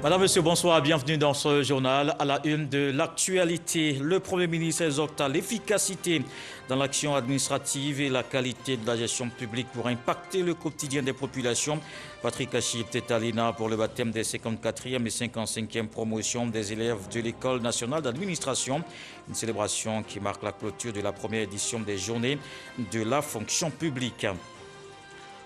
Madame, Monsieur, bonsoir, bienvenue dans ce journal. À la une de l'actualité, le Premier ministre exhorte à l'efficacité dans l'action administrative et la qualité de la gestion publique pour impacter le quotidien des populations. Patrick Achib est à l'ENA pour le baptême des 54e et 55e promotions des élèves de l'École nationale d'administration. Une célébration qui marque la clôture de la première édition des Journées de la fonction publique.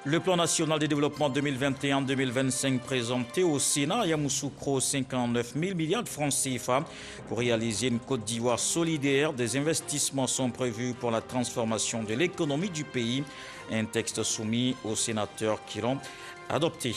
Le plan national de développement 2021-2025 présenté au Sénat à Yamoussoukro 59 000 milliards de francs CFA pour réaliser une Côte d'Ivoire solidaire. Des investissements sont prévus pour la transformation de l'économie du pays. Un texte soumis aux sénateurs qui l'ont adopté.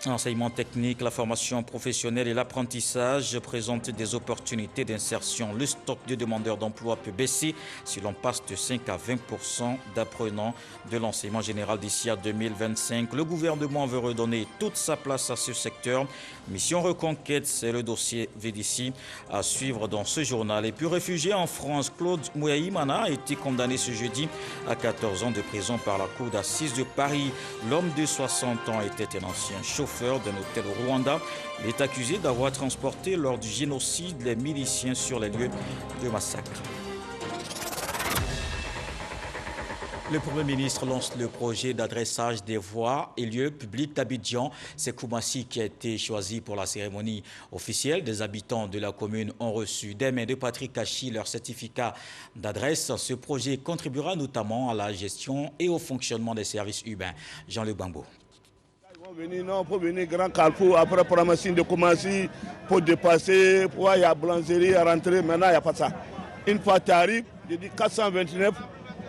L'enseignement technique, la formation professionnelle et l'apprentissage présentent des opportunités d'insertion. Le stock de demandeurs d'emploi peut baisser si l'on passe de 5 à 20% d'apprenants de l'enseignement général d'ici à 2025. Le gouvernement veut redonner toute sa place à ce secteur. Mission Reconquête, c'est le dossier VDC à suivre dans ce journal. Et puis réfugié en France, Claude Mouyaïmana a été condamné ce jeudi à 14 ans de prison par la cour d'assises de Paris. L'homme de 60 ans était un ancien chauffeur d'un hôtel au Rwanda. Il est accusé d'avoir transporté lors du génocide les miliciens sur les lieux de massacre. Le Premier ministre lance le projet d'adressage des voies et lieux publics d'Abidjan. C'est Koumassi qui a été choisi pour la cérémonie officielle. Des habitants de la commune ont reçu des mains de Patrick Achib leur certificat d'adresse. Ce projet contribuera notamment à la gestion et au fonctionnement des services urbains. Jean-Luc Bambo. On peut venir Grand Carrefour, après pour la machine de Koumassi, pour dépasser, pour il y a boulangerie à rentrer, maintenant il n'y a pas ça. Une fois tu arrives, je dis 429,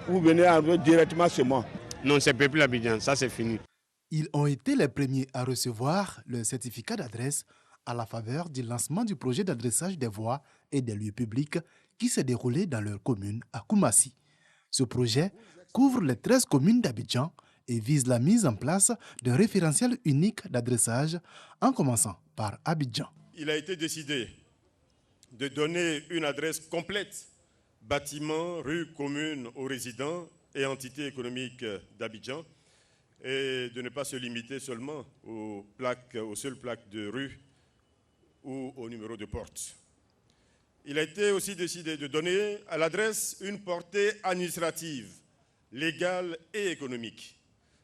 vous venez directement chez moi. Non, c'est plus l'Abidjan, ça c'est fini. Ils ont été les premiers à recevoir le certificat d'adresse à la faveur du lancement du projet d'adressage des voies et des lieux publics qui s'est déroulé dans leur commune à Koumassi. Ce projet couvre les 13 communes d'Abidjan et vise la mise en place d'un référentiel unique d'adressage en commençant par Abidjan. Il a été décidé de donner une adresse complète, bâtiments, rues, communes aux résidents et entités économiques d'Abidjan et de ne pas se limiter seulement aux seules plaques de rue ou au numéro de porte. Il a été aussi décidé de donner à l'adresse une portée administrative, légale et économique.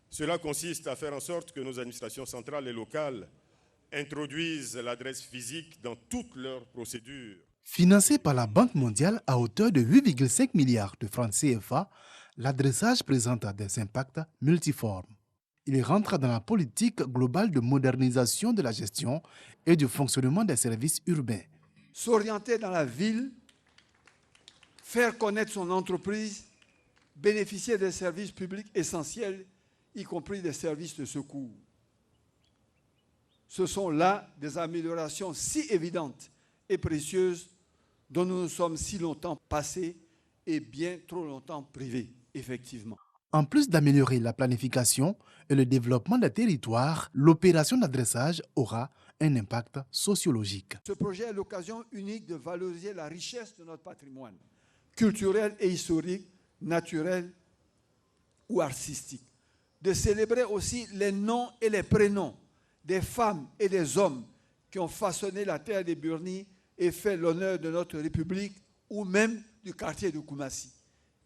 Cela consiste à faire en sorte que nos administrations centrales et locales introduisent l'adresse physique dans toutes leurs procédures. Financé par la Banque mondiale à hauteur de 8,5 milliards de francs CFA, l'adressage présente des impacts multiformes. Il rentre dans la politique globale de modernisation de la gestion et du fonctionnement des services urbains. S'orienter dans la ville, faire connaître son entreprise, bénéficier des services publics essentiels, y compris des services de secours. Ce sont là des améliorations si évidentes et précieuses dont nous nous sommes si longtemps passés et bien trop longtemps privés, effectivement. En plus d'améliorer la planification et le développement des territoires, l'opération d'adressage aura un impact sociologique. Ce projet est l'occasion unique de valoriser la richesse de notre patrimoine, culturel et historique, naturel ou artistique. De célébrer aussi les noms et les prénoms des femmes et des hommes qui ont façonné la terre des Burnis et fait l'honneur de notre République ou même du quartier de Koumassi.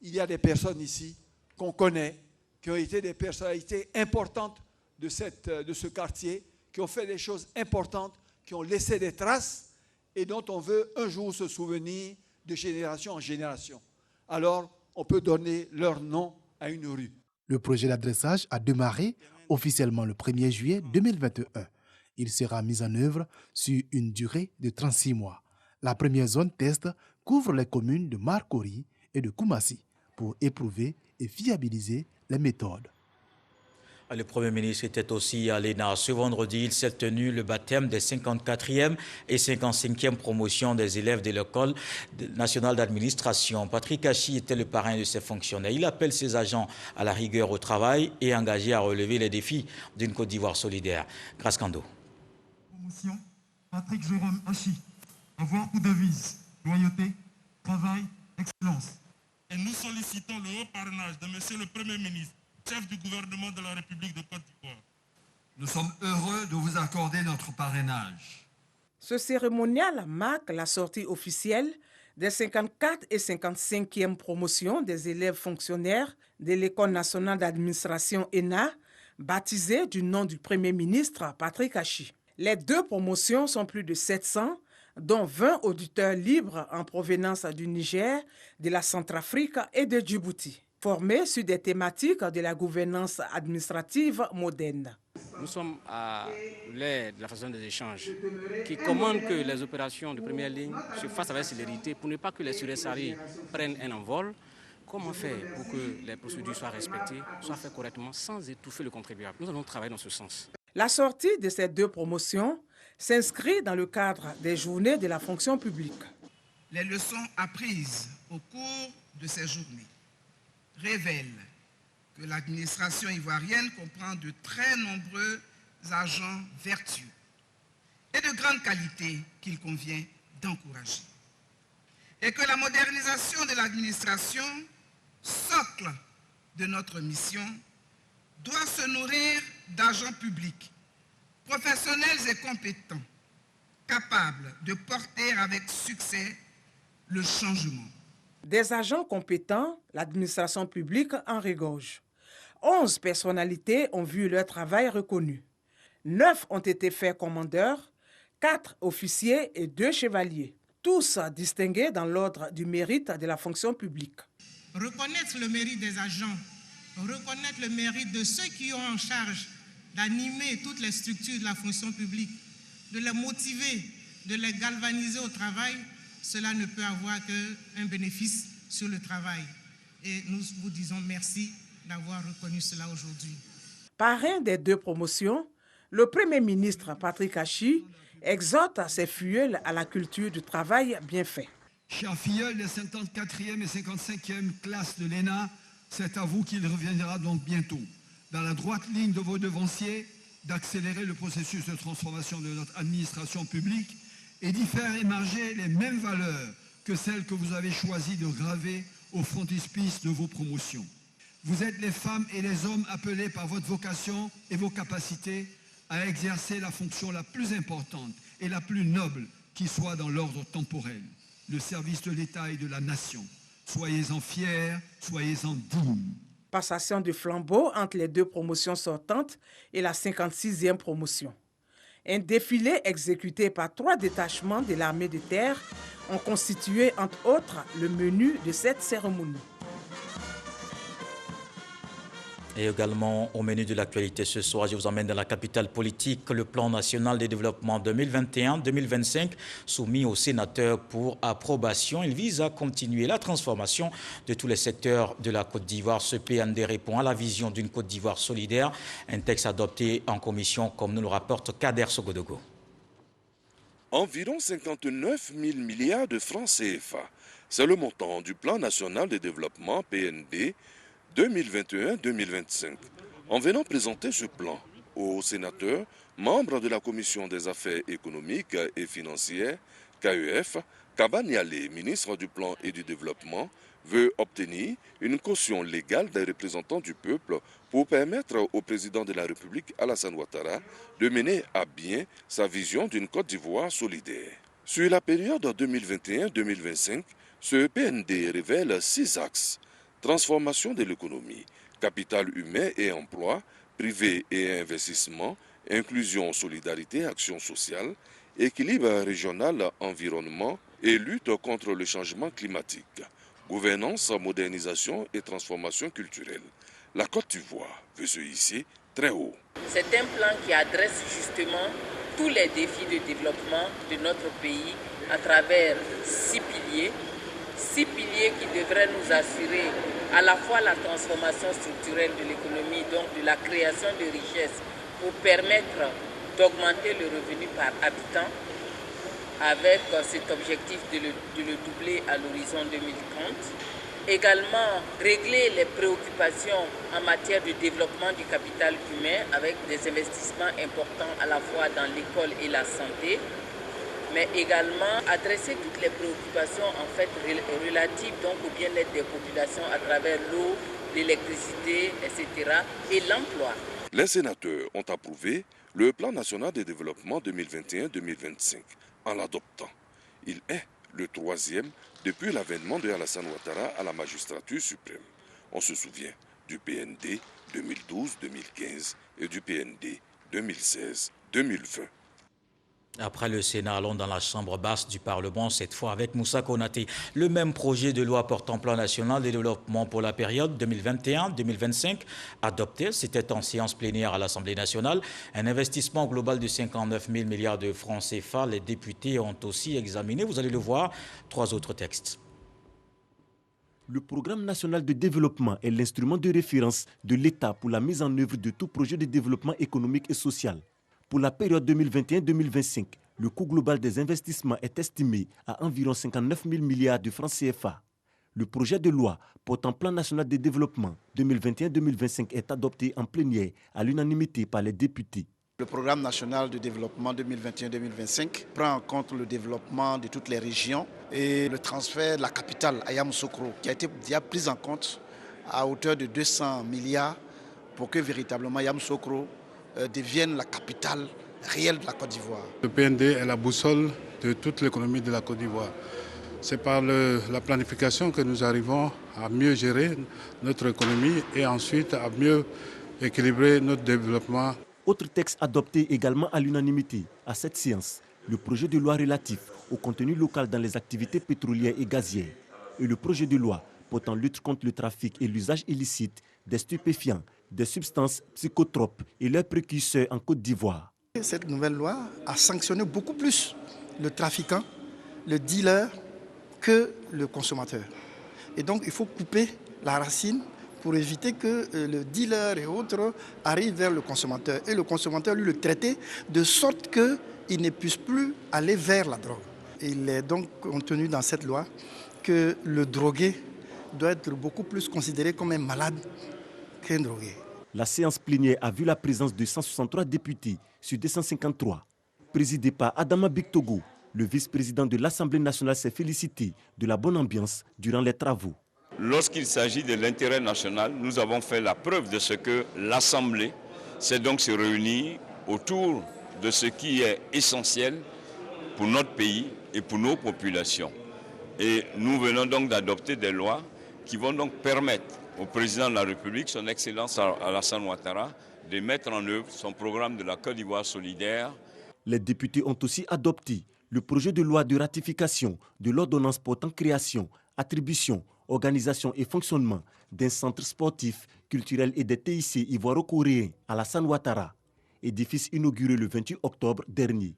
Il y a des personnes ici qu'on connaît, qui ont été des personnalités importantes de ce quartier, qui ont fait des choses importantes, qui ont laissé des traces et dont on veut un jour se souvenir de génération en génération. Alors, on peut donner leur nom à une rue. Le projet d'adressage a démarré officiellement le 1er juillet 2021. Il sera mis en œuvre sur une durée de 36 mois. La première zone test couvre les communes de Marcory et de Koumassi pour éprouver et fiabiliser les méthodes. Le Premier ministre était aussi à l'ENA. Ce vendredi, il s'est tenu le baptême des 54e et 55e promotions des élèves de l'École nationale d'administration. Patrick Achib était le parrain de ces fonctionnaires. Il appelle ses agents à la rigueur au travail et engagé à relever les défis d'une Côte d'Ivoire solidaire. Grâce Kando. Promotion, Patrick Jérôme Achib. Avoir pour devise, loyauté, travail, excellence. Et nous sollicitons le haut parrainage de M. le Premier ministre, chef du gouvernement de la République de Côte d'Ivoire. Nous sommes heureux de vous accorder notre parrainage. Ce cérémonial marque la sortie officielle des 54 et 55e promotions des élèves fonctionnaires de l'École nationale d'administration ENA, baptisée du nom du Premier ministre Patrick Achi. Les 2 promotions sont plus de 700, dont 20 auditeurs libres en provenance du Niger, de la Centrafrique et de Djibouti, formés sur des thématiques de la gouvernance administrative moderne. Nous sommes à l'ère de la façon des échanges qui commande que les opérations de première ligne se fassent avec célérité pour ne pas que les suressaris prennent un envol. Comment faire pour que les procédures soient respectées, soient faites correctement sans étouffer le contribuable? Nous allons travailler dans ce sens. La sortie de ces 2 promotions s'inscrit dans le cadre des journées de la fonction publique. Les leçons apprises au cours de ces journées révèlent que l'administration ivoirienne comprend de très nombreux agents vertueux et de grande qualité qu'il convient d'encourager. Et que la modernisation de l'administration, socle de notre mission, doit se nourrir d'agents publics, professionnels et compétents, capables de porter avec succès le changement. Des agents compétents, l'administration publique en regorge. 11 personnalités ont vu leur travail reconnu. 9 ont été faits commandeurs, 4 officiers et 2 chevaliers, tous distingués dans l'ordre du mérite de la fonction publique. Reconnaître le mérite des agents, reconnaître le mérite de ceux qui ont en charge d'animer toutes les structures de la fonction publique, de les motiver, de les galvaniser au travail, cela ne peut avoir qu'un bénéfice sur le travail. Et nous vous disons merci d'avoir reconnu cela aujourd'hui. Parrain des 2 promotions, le Premier ministre Patrick Achi exhorte ses filleuls à la culture du travail bien fait. Chers filleuls des 54e et 55e classes de l'ENA, c'est à vous qu'il reviendra donc bientôt, dans la droite ligne de vos devanciers, d'accélérer le processus de transformation de notre administration publique et d'y faire émerger les mêmes valeurs que celles que vous avez choisi de graver au frontispice de vos promotions. Vous êtes les femmes et les hommes appelés par votre vocation et vos capacités à exercer la fonction la plus importante et la plus noble qui soit dans l'ordre temporel, le service de l'État et de la nation. Soyez-en fiers, soyez-en dignes. Passation de flambeau entre les 2 promotions sortantes et la 56e promotion. Un défilé exécuté par 3 détachements de l'armée de terre ont constitué, entre autres, le menu de cette cérémonie. Et également au menu de l'actualité ce soir, je vous emmène dans la capitale politique, le plan national de développement 2021-2025 soumis aux sénateurs pour approbation. Il vise à continuer la transformation de tous les secteurs de la Côte d'Ivoire. Ce PND répond à la vision d'une Côte d'Ivoire solidaire, un texte adopté en commission comme nous le rapporte Kader Sogodogo. Environ 59 000 milliards de francs CFA. C'est le montant du plan national de développement PND 2021-2025. En venant présenter ce plan aux sénateurs, membres de la Commission des affaires économiques et financières, KEF, Kaba Nialé, ministre du Plan et du Développement, veut obtenir une caution légale des représentants du peuple pour permettre au président de la République, Alassane Ouattara, de mener à bien sa vision d'une Côte d'Ivoire solidaire. Sur la période 2021-2025, ce PND révèle 6 axes. Transformation de l'économie, capital humain et emploi, privé et investissement, inclusion, solidarité, action sociale, équilibre régional, environnement et lutte contre le changement climatique, gouvernance, modernisation et transformation culturelle. La Côte d'Ivoire veut se hisser très haut. C'est un plan qui adresse justement tous les défis de développement de notre pays à travers 6 piliers. 6 piliers qui devraient nous assurer à la fois la transformation structurelle de l'économie, donc de la création de richesses pour permettre d'augmenter le revenu par habitant avec cet objectif de le doubler à l'horizon 2030. Également, régler les préoccupations en matière de développement du capital humain avec des investissements importants à la fois dans l'école et la santé, mais également adresser toutes les préoccupations en fait relatives donc au bien-être des populations à travers l'eau, l'électricité, etc. et l'emploi. Les sénateurs ont approuvé le plan national de développement 2021-2025 en l'adoptant. Il est le troisième depuis l'avènement de Alassane Ouattara à la magistrature suprême. On se souvient du PND 2012-2015 et du PND 2016-2020. Après le Sénat, allons dans la chambre basse du Parlement, cette fois avec Moussa Konaté. Le même projet de loi portant plan national de développement pour la période 2021-2025 adopté, c'était en séance plénière à l'Assemblée nationale. Un investissement global de 59 000 milliards de francs CFA. Les députés ont aussi examiné, vous allez le voir, 3 autres textes. Le programme national de développement est l'instrument de référence de l'État pour la mise en œuvre de tout projet de développement économique et social. Pour la période 2021-2025, le coût global des investissements est estimé à environ 59 000 milliards de francs CFA. Le projet de loi portant plan national de développement 2021-2025 est adopté en plénière à l'unanimité par les députés. Le programme national de développement 2021-2025 prend en compte le développement de toutes les régions et le transfert de la capitale à Yamoussoukro qui a été déjà pris en compte à hauteur de 200 milliards pour que véritablement Yamoussoukro devienne la capitale réelle de la Côte d'Ivoire. Le PND est la boussole de toute l'économie de la Côte d'Ivoire. C'est par la planification que nous arrivons à mieux gérer notre économie et ensuite à mieux équilibrer notre développement. Autre texte adopté également à l'unanimité à cette séance, le projet de loi relatif au contenu local dans les activités pétrolières et gazières et le projet de loi portant lutte contre le trafic et l'usage illicite des stupéfiants, des substances psychotropes et leurs précurseurs en Côte d'Ivoire. Cette nouvelle loi a sanctionné beaucoup plus le trafiquant, le dealer, que le consommateur. Et donc il faut couper la racine pour éviter que le dealer et autres arrivent vers le consommateur. Et le consommateur, lui, le traiter de sorte qu'il ne puisse plus aller vers la drogue. Il est donc contenu dans cette loi que le drogué doit être beaucoup plus considéré comme un malade qu'un drogué. La séance plénière a vu la présence de 163 députés sur 253. Présidé par Adama Bictogo, le vice-président de l'Assemblée nationale s'est félicité de la bonne ambiance durant les travaux. Lorsqu'il s'agit de l'intérêt national, nous avons fait la preuve de ce que l'Assemblée s'est donc se réunir autour de ce qui est essentiel pour notre pays et pour nos populations. Et nous venons donc d'adopter des lois qui vont donc permettre au président de la République, son Excellence Alassane Ouattara, de mettre en œuvre son programme de la Côte d'Ivoire solidaire. Les députés ont aussi adopté le projet de loi de ratification de l'ordonnance portant création, attribution, organisation et fonctionnement d'un centre sportif, culturel et des TIC ivoiro-coréens Alassane Ouattara, édifice inauguré le 28 octobre dernier.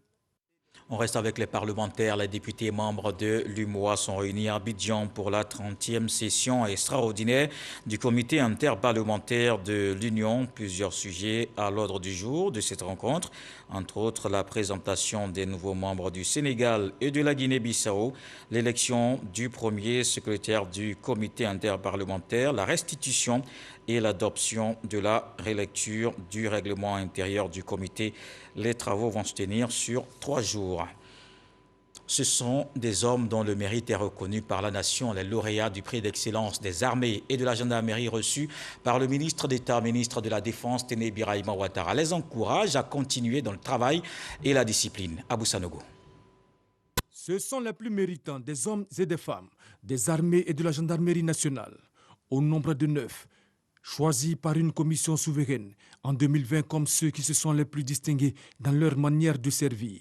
On reste avec les parlementaires. Les députés membres de l'UMOA sont réunis à Abidjan pour la 30e session extraordinaire du comité interparlementaire de l'Union. Plusieurs sujets à l'ordre du jour de cette rencontre, entre autres la présentation des nouveaux membres du Sénégal et de la Guinée-Bissau, l'élection du premier secrétaire du comité interparlementaire, la restitution et l'adoption de la relecture du règlement intérieur du comité. Les travaux vont se tenir sur 3 jours. Ce sont des hommes dont le mérite est reconnu par la nation, les lauréats du prix d'excellence des armées et de la gendarmerie reçus par le ministre d'État, ministre de la Défense, Téné Birahima Ouattara, les encourage à continuer dans le travail et la discipline. Abou Sanogo. Ce sont les plus méritants des hommes et des femmes, des armées et de la gendarmerie nationale, au nombre de 9. Choisis par une commission souveraine en 2020 comme ceux qui se sont les plus distingués dans leur manière de servir.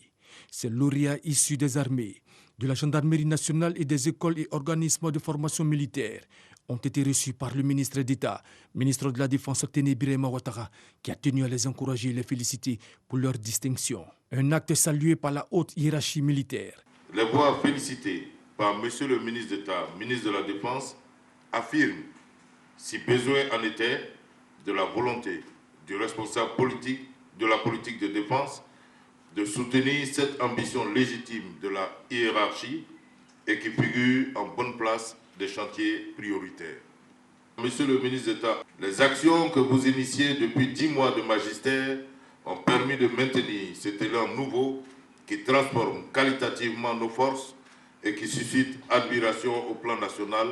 Ces lauréats issus des armées, de la gendarmerie nationale et des écoles et organismes de formation militaire ont été reçus par le ministre d'État, ministre de la Défense Téné Birahima Ouattara, qui a tenu à les encourager et les féliciter pour leur distinction. Un acte salué par la haute hiérarchie militaire. Les voix félicitées par Monsieur le ministre d'État, ministre de la Défense, affirment, si besoin en était, de la volonté du responsable politique de la politique de défense de soutenir cette ambition légitime de la hiérarchie et qui figure en bonne place des chantiers prioritaires. Monsieur le ministre d'État, les actions que vous initiez depuis 10 mois de magistère ont permis de maintenir cet élan nouveau qui transforme qualitativement nos forces et qui suscite admiration au plan national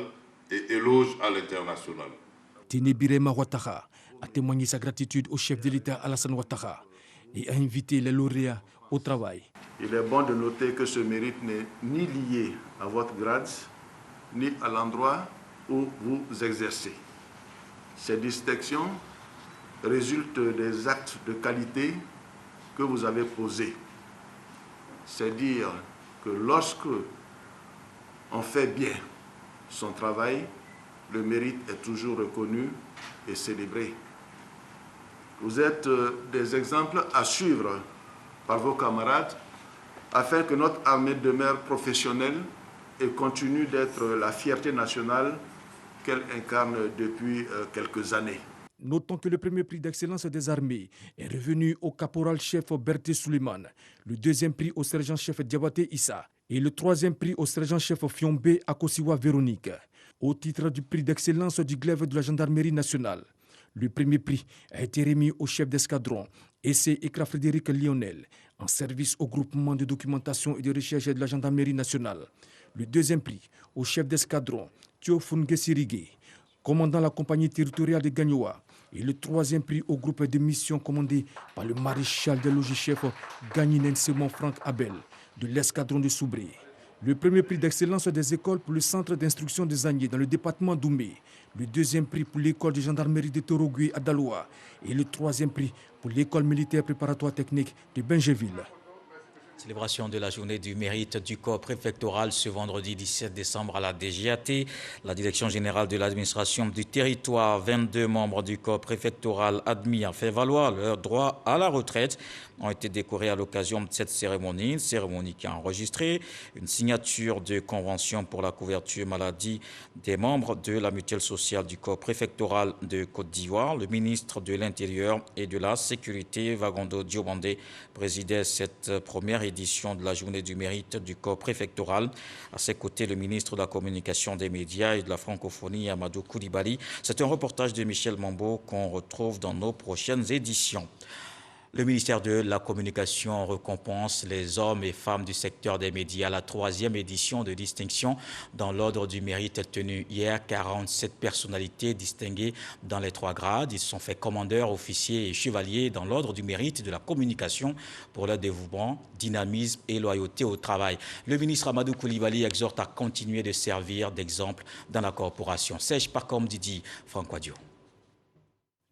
et éloge à l'international. Téné Birahima Ouattara a témoigné sa gratitude au chef de l'État Alassane Ouattara et a invité les lauréats au travail. Il est bon de noter que ce mérite n'est ni lié à votre grade, ni à l'endroit où vous exercez. Ces distinctions résultent des actes de qualité que vous avez posés. C'est dire que lorsque on fait bien son travail, le mérite est toujours reconnu et célébré. Vous êtes des exemples à suivre par vos camarades afin que notre armée demeure professionnelle et continue d'être la fierté nationale qu'elle incarne depuis quelques années. Notons que le premier prix d'excellence des armées est revenu au caporal-chef Berté Souleymane, le deuxième prix au sergent-chef Diabaté Issa et le troisième prix au sergent-chef Fiombe Akosiwa Véronique. Au titre du prix d'excellence du glaive de la gendarmerie nationale, le premier prix a été remis au chef d'escadron Essé Ekra Frédéric Lionel, en service au groupement de documentation et de recherche de la gendarmerie nationale. Le deuxième prix au chef d'escadron Théophone Sirigué, commandant la compagnie territoriale de Gagnoa, et le troisième prix au groupe de mission commandé par le maréchal des logis-chefs Gagninen Simon Franck Abel de l'escadron de Soubré. Le premier prix d'excellence des écoles pour le centre d'instruction des Agnés dans le département d'Oumé, le deuxième prix pour l'école de gendarmerie de Torogui à Daloa et le troisième prix pour l'école militaire préparatoire technique de Bengeville. Célébration de la journée du mérite du corps préfectoral ce vendredi 17 décembre à la DGAT. La Direction générale de l'administration du territoire, 22 membres du corps préfectoral admis à faire valoir leur droit à la retraite ont été décorés à l'occasion de cette cérémonie. Une cérémonie qui a enregistré une signature de convention pour la couverture maladie des membres de la mutuelle sociale du corps préfectoral de Côte d'Ivoire. Le ministre de l'Intérieur et de la Sécurité, Vagondo Diobandé, présidait cette première édition de la journée du mérite du corps préfectoral. À ses côtés, le ministre de la Communication, des médias et de la francophonie, Amadou Koulibaly. C'est un reportage de Michel Mambo qu'on retrouve dans nos prochaines éditions. Le ministère de la Communication récompense les hommes et femmes du secteur des médias. La 3e édition de distinction dans l'ordre du mérite tenue hier. 47 personnalités distinguées dans les 3 grades. Ils se sont fait commandeurs, officiers et chevaliers dans l'ordre du mérite de la communication pour leur dévouement, dynamisme et loyauté au travail. Le ministre Amadou Koulibaly exhorte à continuer de servir d'exemple dans la corporation. Serge Pacom Didi, Franck Wadio.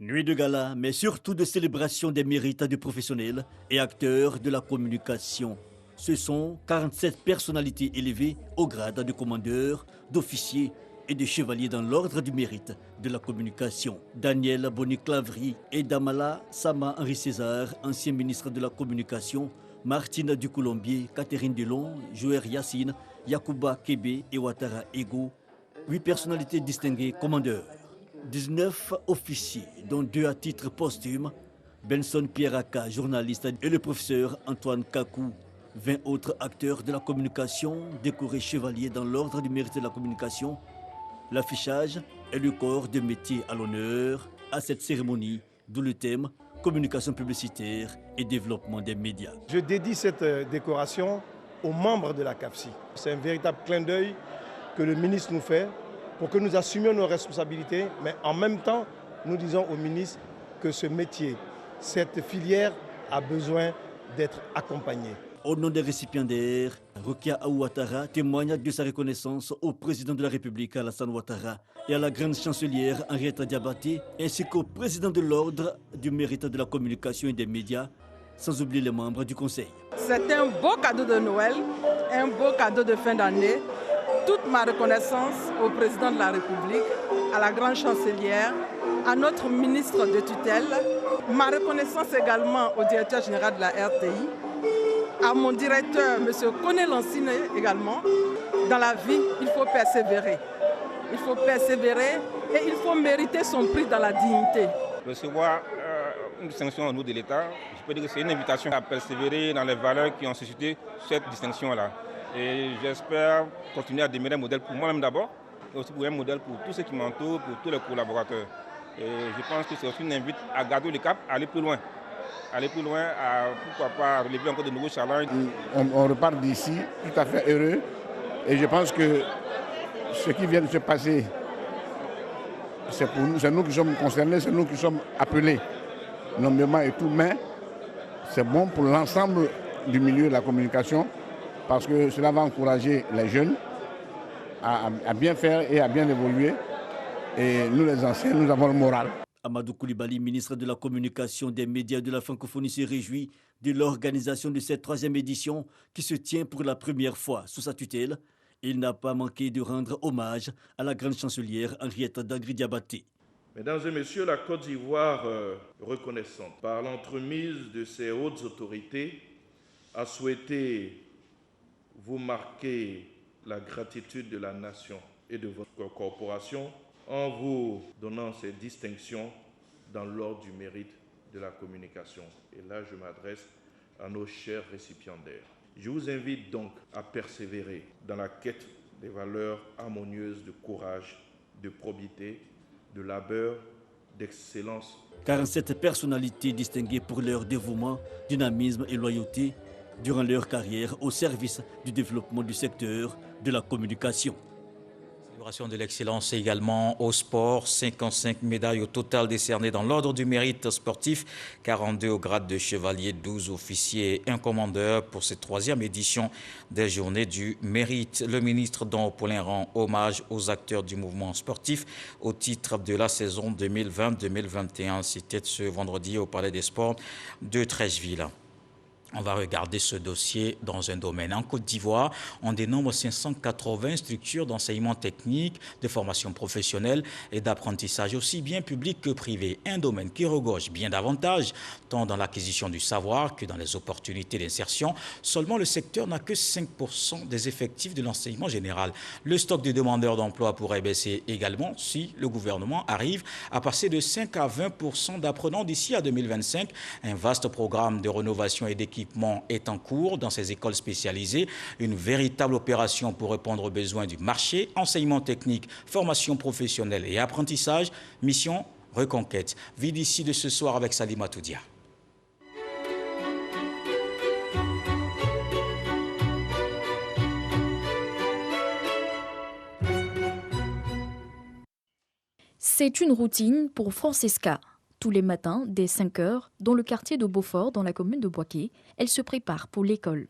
Nuit de gala, mais surtout de célébration des mérites des professionnels et acteurs de la communication. Ce sont 47 personnalités élevées au grade de commandeur, d'officier et de chevalier dans l'ordre du mérite de la communication. Daniel Boni-Clavry et Damala Sama Henri César, ancien ministre de la Communication, Martine Ducoulombier, Catherine Delon, Joël Yassine, Yacouba Kébé et Ouattara Ego, 8 personnalités distinguées commandeurs. 19 officiers, dont 2 à titre posthume, Benson Pierraka, journaliste, et le professeur Antoine Kakou. 20 autres acteurs de la communication, décorés chevaliers dans l'ordre du mérite de la communication. L'affichage est le corps de métier à l'honneur à cette cérémonie, d'où le thème communication publicitaire et développement des médias. Je dédie cette décoration aux membres de la CAFSI. C'est un véritable clin d'œil que le ministre nous fait pour que nous assumions nos responsabilités, mais en même temps, nous disons au ministre que ce métier, cette filière a besoin d'être accompagnée. Au nom des récipiendaires, Rokia Ouattara témoigne de sa reconnaissance au président de la République Alassane Ouattara et à la grande chancelière Henriette Diabaté, ainsi qu'au président de l'ordre du mérite de la communication et des médias, sans oublier les membres du Conseil. C'est un beau cadeau de Noël, un beau cadeau de fin d'année. Toute ma reconnaissance au président de la République, à la grande chancelière, à notre ministre de tutelle, ma reconnaissance également au directeur général de la RTI, à mon directeur, M. Koné Lansine également. Dans la vie, il faut persévérer. Il faut persévérer et il faut mériter son prix dans la dignité. Recevoir une distinction au nom de l'État, je peux dire que c'est une invitation à persévérer dans les valeurs qui ont suscité cette distinction-là. Et j'espère continuer à demeurer un modèle pour moi-même d'abord, et aussi pour un modèle pour tous ceux qui m'entourent, pour tous les collaborateurs. Et je pense que c'est aussi une invite à garder le cap, à aller plus loin. Aller plus loin, à pourquoi pas relever encore de nouveaux challenges. On repart d'ici tout à fait heureux. Et je pense que ce qui vient de se passer c'est pour nous, c'est nous qui sommes concernés, c'est nous qui sommes appelés, nommément et tout, mais c'est bon pour l'ensemble du milieu de la communication parce que cela va encourager les jeunes à bien faire et à bien évoluer. Et nous, les anciens, nous avons le moral. Amadou Koulibaly, ministre de la Communication, des médias et de la francophonie, se réjouit de l'organisation de cette 3e édition qui se tient pour la première fois sous sa tutelle. Il n'a pas manqué de rendre hommage à la grande chancelière Henriette Dagri-Diabaté. Mesdames et messieurs, la Côte d'Ivoire, reconnaissante par l'entremise de ses hautes autorités, a souhaité vous marquer la gratitude de la nation et de votre corporation en vous donnant ces distinctions dans l'ordre du mérite de la communication. Et là, je m'adresse à nos chers récipiendaires. Je vous invite donc à persévérer dans la quête des valeurs harmonieuses de courage, de probité, de labeur, d'excellence. 47 personnalités distinguées pour leur dévouement, dynamisme et loyauté durant leur carrière au service du développement du secteur de la communication. De l'excellence également au sport, 55 médailles au total décernées dans l'ordre du mérite sportif, 42 au grade de chevalier, 12 officiers et un commandeur pour cette 3e édition des journées du mérite. Le ministre Don Paulin rend hommage aux acteurs du mouvement sportif au titre de la saison 2020-2021. C'était ce vendredi au Palais des Sports de Treichville. On va regarder ce dossier dans un domaine. En Côte d'Ivoire, on dénombre 580 structures d'enseignement technique, de formation professionnelle et d'apprentissage, aussi bien public que privé. Un domaine qui regorge bien davantage, tant dans l'acquisition du savoir que dans les opportunités d'insertion. Seulement, le secteur n'a que 5% des effectifs de l'enseignement général. Le stock de demandeurs d'emploi pourrait baisser également si le gouvernement arrive à passer de 5 à 20% d'apprenants d'ici à 2025. Un vaste programme de rénovation et d'équipement est en cours dans ces écoles spécialisées. Une véritable opération pour répondre aux besoins du marché, enseignement technique, formation professionnelle et apprentissage. Mission Reconquête. Vie d'ici de ce soir avec Salima Toudia. C'est une routine pour Francesca. Tous les matins, dès 5 heures, dans le quartier de Beaufort, dans la commune de Boaké, elle se prépare pour l'école.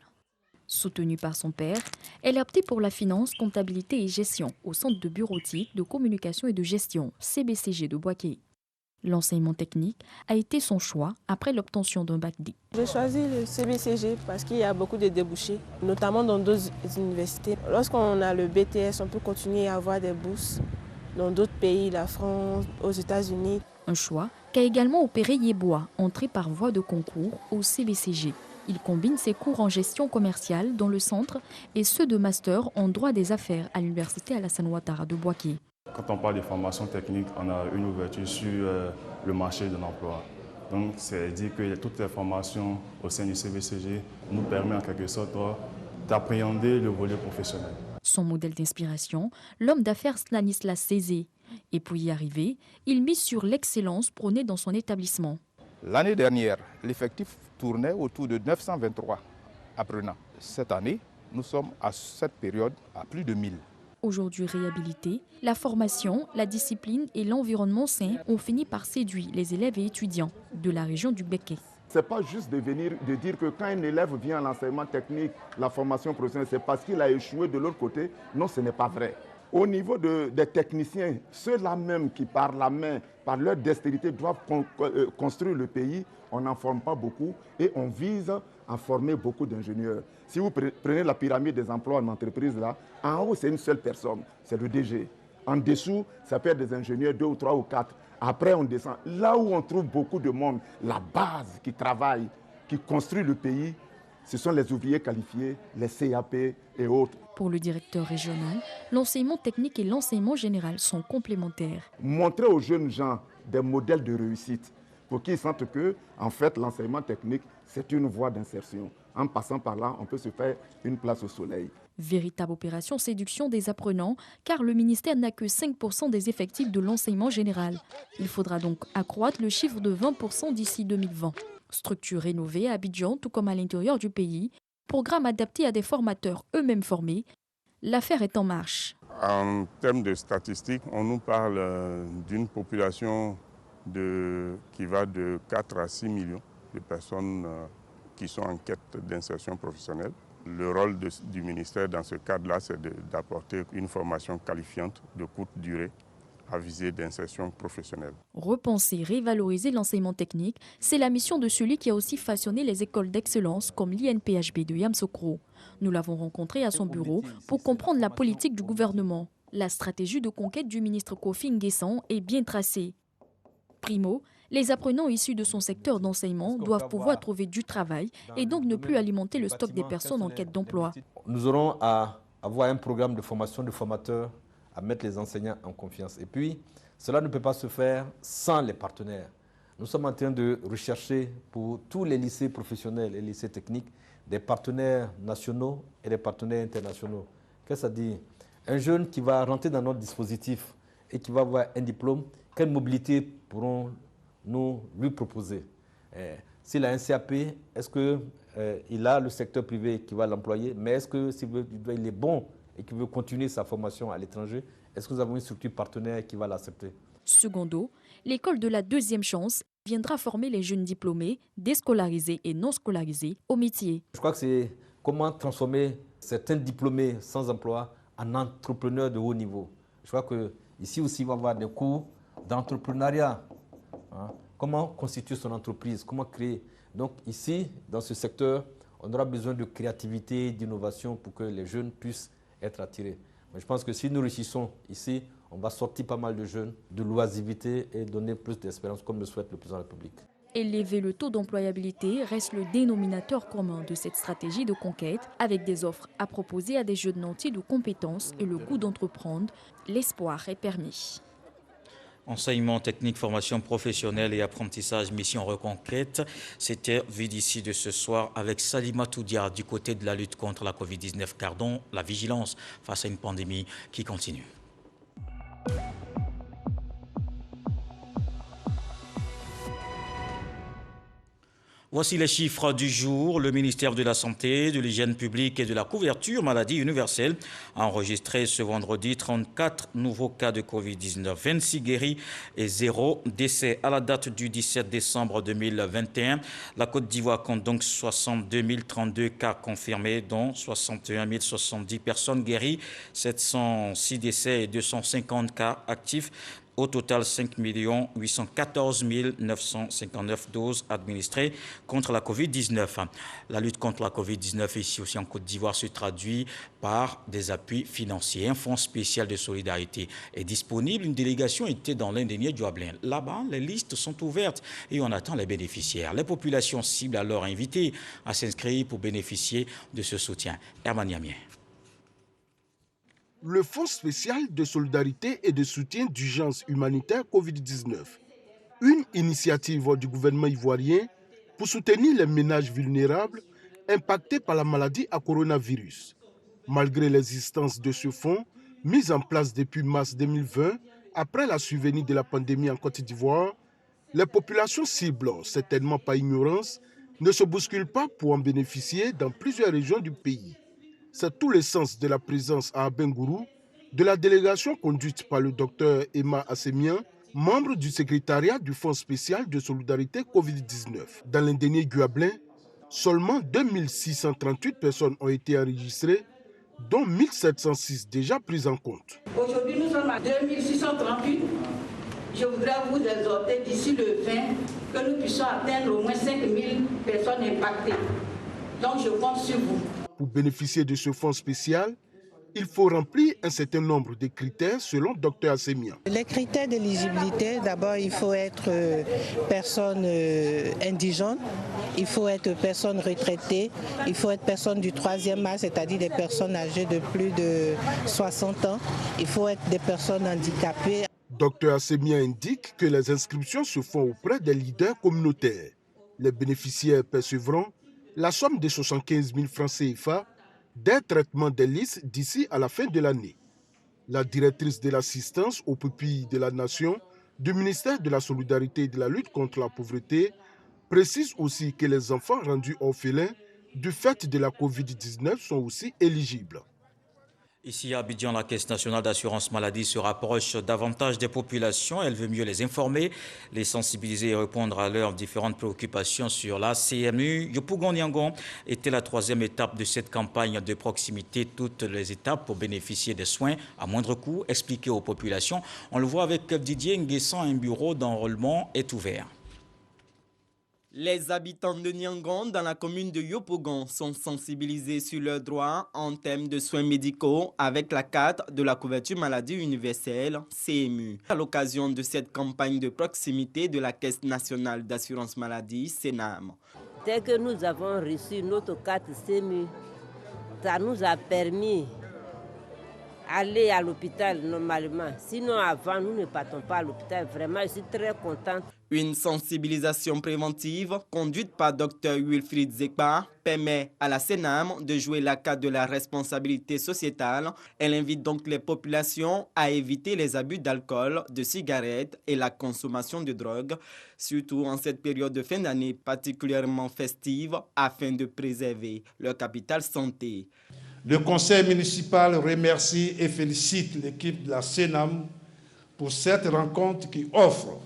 Soutenue par son père, elle a opté pour la finance, comptabilité et gestion au Centre de bureautique, de communication et de gestion, CBCG de Boaké. L'enseignement technique a été son choix après l'obtention d'un bac D. J'ai choisi le CBCG parce qu'il y a beaucoup de débouchés, notamment dans d'autres universités. Lorsqu'on a le BTS, on peut continuer à avoir des bourses dans d'autres pays, la France, aux États-Unis. Un choix qu'a également opéré Yeboah, entré par voie de concours au CBCG. Il combine ses cours en gestion commerciale dans le centre et ceux de master en droit des affaires à l'université Alassane Ouattara de Boaké. Quand on parle de formation technique, on a une ouverture sur le marché de l'emploi. Donc c'est dire que toutes les formations au sein du CBCG nous permettent en quelque sorte d'appréhender le volet professionnel. Son modèle d'inspiration, l'homme d'affaires Stanislas Cézé. Et pour y arriver, il mise sur l'excellence prônée dans son établissement. L'année dernière, l'effectif tournait autour de 923 apprenants. Cette année, nous sommes à cette période à plus de 1000. Aujourd'hui réhabilités, la formation, la discipline et l'environnement sain ont fini par séduire les élèves et étudiants de la région du Béké. Ce n'est pas juste de dire que quand un élève vient à l'enseignement technique, la formation professionnelle, c'est parce qu'il a échoué de l'autre côté. Non, ce n'est pas vrai. Au niveau des techniciens, ceux-là même qui par la main, par leur dextérité, doivent construire le pays, on n'en forme pas beaucoup et on vise à former beaucoup d'ingénieurs. Si vous prenez la pyramide des emplois en entreprise, là, en haut, c'est une seule personne, c'est le DG. En dessous, ça peut être des ingénieurs, 2 ou 3 ou 4. Après, on descend. Là où on trouve beaucoup de monde, la base qui travaille, qui construit le pays, ce sont les ouvriers qualifiés, les CAP et autres. Pour le directeur régional, l'enseignement technique et l'enseignement général sont complémentaires. Montrer aux jeunes gens des modèles de réussite pour qu'ils sentent que, en fait, l'enseignement technique, c'est une voie d'insertion. En passant par là, on peut se faire une place au soleil. Véritable opération séduction des apprenants, car le ministère n'a que 5% des effectifs de l'enseignement général. Il faudra donc accroître le chiffre de 20% d'ici 2020. Structure rénovée à Abidjan, tout comme à l'intérieur du pays, programme adapté à des formateurs eux-mêmes formés. L'affaire est en marche. En termes de statistiques, on nous parle d'une population qui va de 4 à 6 millions de personnes qui sont en quête d'insertion professionnelle. Le rôle du ministère dans ce cadre-là, c'est d'apporter une formation qualifiante de courte durée à visée d'insertion professionnelle. Repenser, révaloriser l'enseignement technique, c'est la mission de celui qui a aussi façonné les écoles d'excellence comme l'INPHB de Yamoussoukro. Nous l'avons rencontré à son bureau pour comprendre la politique du gouvernement. La stratégie de conquête du ministre Kofi Nguessan est bien tracée. Primo, les apprenants issus de son secteur d'enseignement doivent pouvoir trouver du travail et donc ne plus alimenter le stock des personnes en quête d'emploi. Nous aurons à avoir un programme de formation de formateurs, à mettre les enseignants en confiance. Et puis, cela ne peut pas se faire sans les partenaires. Nous sommes en train de rechercher pour tous les lycées professionnels et lycées techniques des partenaires nationaux et des partenaires internationaux. Qu'est-ce que ça dit? Un jeune qui va rentrer dans notre dispositif et qui va avoir un diplôme, quelle mobilité pourrons-nous lui proposer? S'il a un CAP, est-ce qu'il a le secteur privé qui va l'employer? Mais est-ce que s'il est bon et qu'il veut continuer sa formation à l'étranger, est-ce que nous avons une structure partenaire qui va l'accepter? Secondo, l'école de la deuxième chance viendra former les jeunes diplômés, déscolarisés et non scolarisés au métier. Je crois que c'est comment transformer certains diplômés sans emploi en entrepreneurs de haut niveau. Je crois qu'ici aussi, il va y avoir des cours d'entrepreneuriat. Comment constituer son entreprise, comment créer. Donc ici, dans ce secteur, on aura besoin de créativité, d'innovation pour que les jeunes puissent être attirés. Mais je pense que si nous réussissons ici, on va sortir pas mal de jeunes de l'oisiveté et donner plus d'espérance comme le souhaite le président de la République. Élever le taux d'employabilité reste le dénominateur commun de cette stratégie de conquête, avec des offres à proposer à des jeunes nantis de compétences et le goût d'entreprendre. L'espoir est permis. Enseignement technique, formation professionnelle et apprentissage, mission reconquête. C'était vu d'ici de ce soir avec Salima Toudia du côté de la lutte contre la Covid-19, car dont la vigilance face à une pandémie qui continue. Voici les chiffres du jour. Le ministère de la Santé, de l'Hygiène publique et de la couverture maladie universelle a enregistré ce vendredi 34 nouveaux cas de Covid-19, 26 guéris et 0 décès. À la date du 17 décembre 2021, la Côte d'Ivoire compte donc 62 032 cas confirmés, dont 61 070 personnes guéries, 706 décès et 250 cas actifs. Au total, 5 814 959 doses administrées contre la Covid-19. La lutte contre la Covid-19 ici aussi en Côte d'Ivoire se traduit par des appuis financiers. Un fonds spécial de solidarité est disponible. Une délégation était dans l'Indénié du Hablin. Là-bas, les listes sont ouvertes et on attend les bénéficiaires. Les populations cibles alors invitées à s'inscrire pour bénéficier de ce soutien. Herman Yamien. Le Fonds spécial de solidarité et de soutien d'urgence humanitaire Covid-19, une initiative du gouvernement ivoirien pour soutenir les ménages vulnérables impactés par la maladie à coronavirus. Malgré l'existence de ce fonds, mis en place depuis mars 2020, après la survenue de la pandémie en Côte d'Ivoire, les populations cibles, certainement par ignorance, ne se bousculent pas pour en bénéficier dans plusieurs régions du pays. C'est tout le sens de la présence à Abengourou de la délégation conduite par le docteur Emma Assemian, membre du secrétariat du Fonds spécial de solidarité Covid-19. Dans l'Indénié Guablin, seulement 2638 personnes ont été enregistrées, dont 1706 déjà prises en compte. Aujourd'hui, nous sommes à 2638. Je voudrais vous exhorter d'ici le 20 que nous puissions atteindre au moins 5000 personnes impactées. Donc je compte sur vous. Pour bénéficier de ce fonds spécial, il faut remplir un certain nombre de critères selon Dr Assemian. Les critères d'éligibilité, d'abord il faut être personne indigène, il faut être personne retraitée, il faut être personne du 3e âge, c'est-à-dire des personnes âgées de plus de 60 ans, il faut être des personnes handicapées. Dr Assemian indique que les inscriptions se font auprès des leaders communautaires. Les bénéficiaires percevront la somme de 75 000 francs CFA d'un traitement des listes d'ici à la fin de l'année. La directrice de l'assistance aux pupilles de la nation du ministère de la Solidarité et de la lutte contre la pauvreté précise aussi que les enfants rendus orphelins du fait de la Covid-19 sont aussi éligibles. Ici à Abidjan, la Caisse nationale d'assurance maladie se rapproche davantage des populations. Elle veut mieux les informer, les sensibiliser et répondre à leurs différentes préoccupations sur la CMU. Yopougon Yangon était la troisième étape de cette campagne de proximité. Toutes les étapes pour bénéficier des soins à moindre coût expliquées aux populations. On le voit avec Didier Nguessan, un bureau d'enrôlement est ouvert. Les habitants de Nyangon, dans la commune de Yopougon, sont sensibilisés sur leurs droits en termes de soins médicaux avec la carte de la couverture maladie universelle, CMU. À l'occasion de cette campagne de proximité de la Caisse nationale d'assurance maladie, CNAM. Dès que nous avons reçu notre carte CMU, ça nous a permis d'aller à l'hôpital normalement. Sinon, avant, nous ne partons pas à l'hôpital. Vraiment, je suis très contente. Une sensibilisation préventive conduite par Dr Wilfried Zekba permet à la CNAM de jouer la carte de la responsabilité sociétale. Elle invite donc les populations à éviter les abus d'alcool, de cigarettes et la consommation de drogue, surtout en cette période de fin d'année particulièrement festive, afin de préserver leur capital santé. Le conseil municipal remercie et félicite l'équipe de la CNAM pour cette rencontre qui offre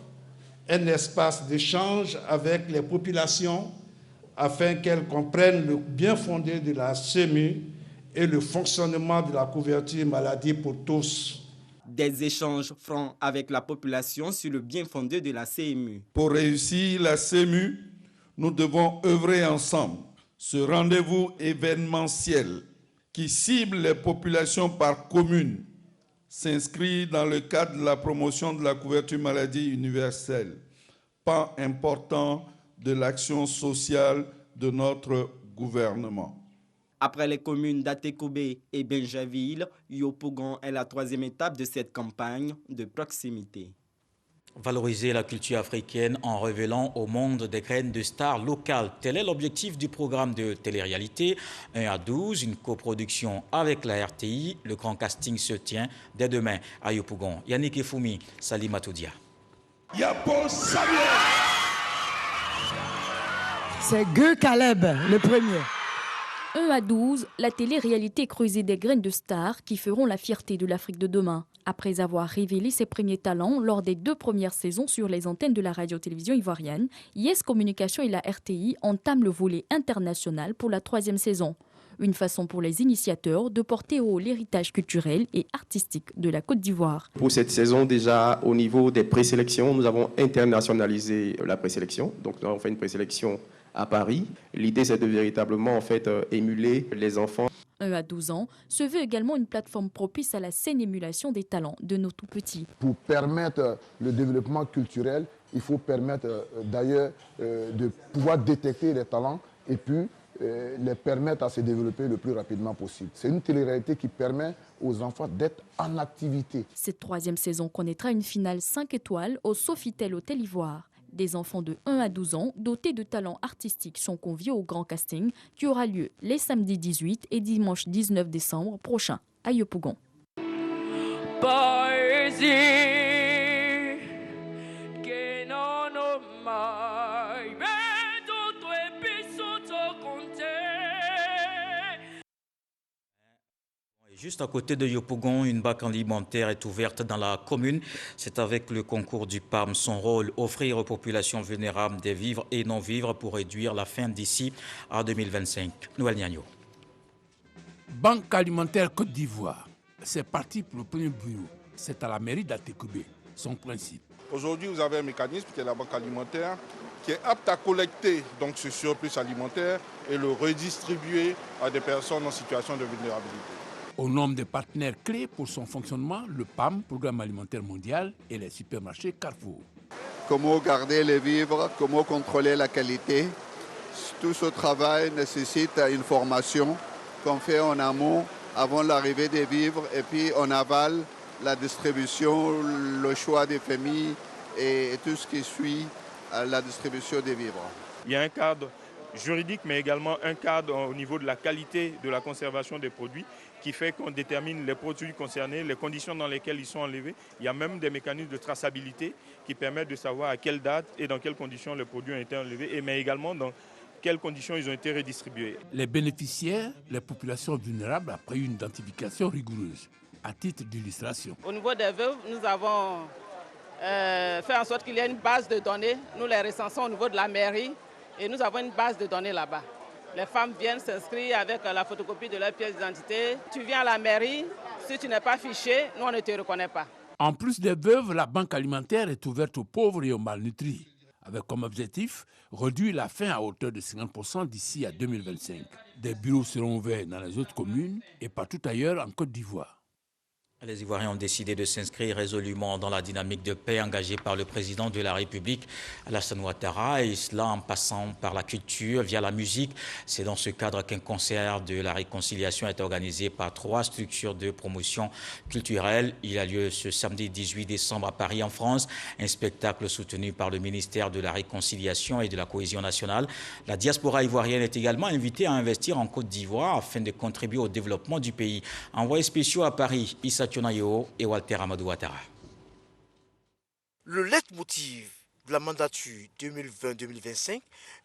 un espace d'échange avec les populations afin qu'elles comprennent le bien fondé de la CMU et le fonctionnement de la couverture maladie pour tous. Des échanges francs avec la population sur le bien fondé de la CMU. Pour réussir la CMU, nous devons œuvrer ensemble. Ce rendez-vous événementiel qui cible les populations par commune s'inscrit dans le cadre de la promotion de la couverture maladie universelle, pas important de l'action sociale de notre gouvernement. Après les communes d'Atekoubé et Benjaville, Yopougon est la troisième étape de cette campagne de proximité. Valoriser la culture africaine en révélant au monde des graines de stars locales. Tel est l'objectif du programme de télé-réalité 1 à 12, une coproduction avec la RTI. Le grand casting se tient dès demain à Yopougon. Yannick Efoumi, Salim Atoudia. Yapo Samuel. C'est Gueux Caleb, le premier. 1 à 12, la télé-réalité creusée des graines de stars qui feront la fierté de l'Afrique de demain. Après avoir révélé ses premiers talents lors des 2 premières saisons sur les antennes de la radio-télévision ivoirienne, Yes Communication et la RTI entament le volet international pour la 3e saison. Une façon pour les initiateurs de porter haut l'héritage culturel et artistique de la Côte d'Ivoire. Pour cette saison, déjà au niveau des présélections, nous avons internationalisé la présélection. Donc nous avons fait une présélection à Paris. L'idée, c'est de véritablement émuler les enfants. 1 à 12 ans se veut également une plateforme propice à la saine émulation des talents de nos tout-petits. Pour permettre le développement culturel, il faut permettre d'ailleurs de pouvoir détecter les talents et puis les permettre à se développer le plus rapidement possible. C'est une télé-réalité qui permet aux enfants d'être en activité. Cette 3e saison connaîtra une finale 5 étoiles au Sofitel Hôtel Ivoire. Des enfants de 1 à 12 ans dotés de talents artistiques sont conviés au grand casting qui aura lieu les samedis 18 et dimanche 19 décembre prochains à Yopougon. Juste à côté de Yopougon, une banque alimentaire est ouverte dans la commune. C'est avec le concours du PAM. Son rôle, offrir aux populations vulnérables des vivres et non-vivres pour réduire la faim d'ici à 2025. Noël Niagno. Banque alimentaire Côte d'Ivoire. C'est parti pour le premier bureau. C'est à la mairie d'Atekoubé. Son principe. Aujourd'hui, vous avez un mécanisme qui est la banque alimentaire qui est apte à collecter donc, ce surplus alimentaire et le redistribuer à des personnes en situation de vulnérabilité. Au nombre de partenaires clés pour son fonctionnement, le PAM, Programme alimentaire mondial, et les supermarchés Carrefour. Comment garder les vivres, comment contrôler la qualité. Tout ce travail nécessite une formation qu'on fait en amont avant l'arrivée des vivres et puis en aval, la distribution, le choix des familles et tout ce qui suit la distribution des vivres. Il y a un cadre juridique, mais également un cadre au niveau de la qualité de la conservation des produits qui fait qu'on détermine les produits concernés, les conditions dans lesquelles ils sont enlevés. Il y a même des mécanismes de traçabilité qui permettent de savoir à quelle date et dans quelles conditions les produits ont été enlevés, mais également dans quelles conditions ils ont été redistribués. Les bénéficiaires, les populations vulnérables, après une identification rigoureuse. À titre d'illustration. Au niveau des veuves, nous avons fait en sorte qu'il y ait une base de données. Nous les recensons au niveau de la mairie et nous avons une base de données là-bas. Les femmes viennent s'inscrire avec la photocopie de leur pièce d'identité. Tu viens à la mairie, si tu n'es pas fiché, nous on ne te reconnaît pas. En plus des veuves, la banque alimentaire est ouverte aux pauvres et aux malnutris, avec comme objectif réduire la faim à hauteur de 50% d'ici à 2025. Des bureaux seront ouverts dans les autres communes et partout ailleurs en Côte d'Ivoire. Les Ivoiriens ont décidé de s'inscrire résolument dans la dynamique de paix engagée par le président de la République, Alassane Ouattara, et cela en passant par la culture, via la musique. C'est dans ce cadre qu'un concert de la réconciliation est organisé par 3 structures de promotion culturelle. Il a lieu ce samedi 18 décembre à Paris, en France. Un spectacle soutenu par le ministère de la Réconciliation et de la Cohésion nationale. La diaspora ivoirienne est également invitée à investir en Côte d'Ivoire afin de contribuer au développement du pays. Envoyés spéciaux à Paris, Issa Tionayo et Walter Amadou Ouattara. Le leitmotiv de la mandature 2020-2025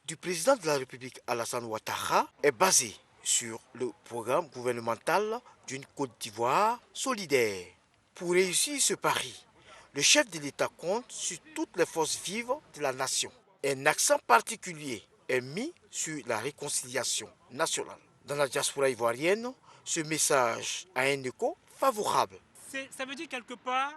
du président de la République Alassane Ouattara est basé sur le programme gouvernemental d'une Côte d'Ivoire solidaire. Pour réussir ce pari, le chef de l'État compte sur toutes les forces vives de la nation. Un accent particulier est mis sur la réconciliation nationale. Dans la diaspora ivoirienne, ce message a un écho favorable. Ça veut dire quelque part,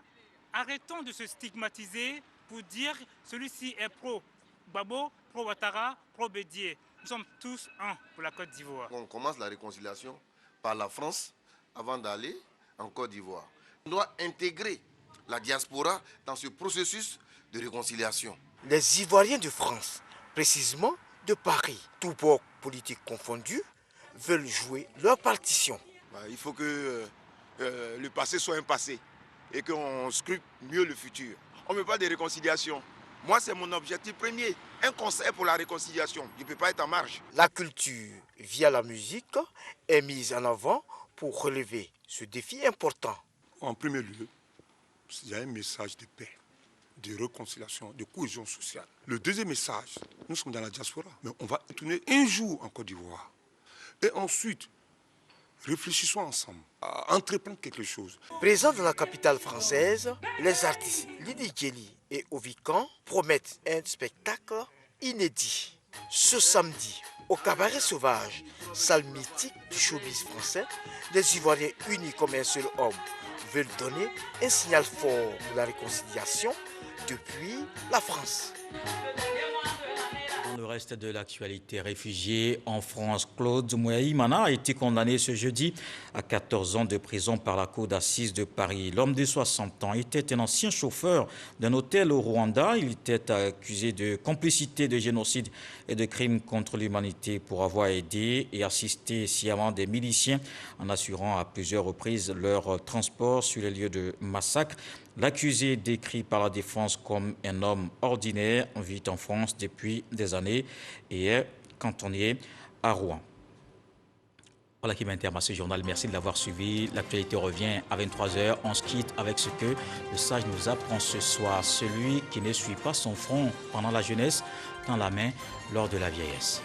arrêtons de se stigmatiser pour dire celui-ci est pro-Gbagbo, pro-Ouattara, pro-Bédié. Nous sommes tous un pour la Côte d'Ivoire. On commence la réconciliation par la France avant d'aller en Côte d'Ivoire. On doit intégrer la diaspora dans ce processus de réconciliation. Les Ivoiriens de France, précisément de Paris, tous bords politiques confondus, veulent jouer leur partition. Il faut que le passé soit un passé et qu'on scrute mieux le futur. On ne veut pas de réconciliation. Moi, c'est mon objectif premier. Un concert pour la réconciliation. Je ne peux pas être en marge. La culture, via la musique, est mise en avant pour relever ce défi important. En premier lieu, il y a un message de paix, de réconciliation, de cohésion sociale. Le deuxième message, nous sommes dans la diaspora, mais on va tourner un jour en Côte d'Ivoire. Et ensuite, réfléchissons ensemble à entreprendre quelque chose. Présents dans la capitale française, les artistes Lydie Djeli et Ovikan promettent un spectacle inédit. Ce samedi, au Cabaret Sauvage, salle mythique du showbiz français, les Ivoiriens unis comme un seul homme veulent donner un signal fort de la réconciliation depuis la France. Dans le reste de l'actualité, réfugié en France, Claude Mouaïmana a été condamné ce jeudi à 14 ans de prison par la cour d'assises de Paris. L'homme de 60 ans était un ancien chauffeur d'un hôtel au Rwanda. Il était accusé de complicité de génocide et de crimes contre l'humanité pour avoir aidé et assisté sciemment des miliciens en assurant à plusieurs reprises leur transport sur les lieux de massacre. L'accusé, décrit par la défense comme un homme ordinaire, vit en France depuis des années et est cantonné à Rouen. Voilà qui m'interme à ce journal. Merci de l'avoir suivi. L'actualité revient à 23h. On se quitte avec ce que le sage nous apprend ce soir. Celui qui ne suit pas son front pendant la jeunesse tend la main lors de la vieillesse.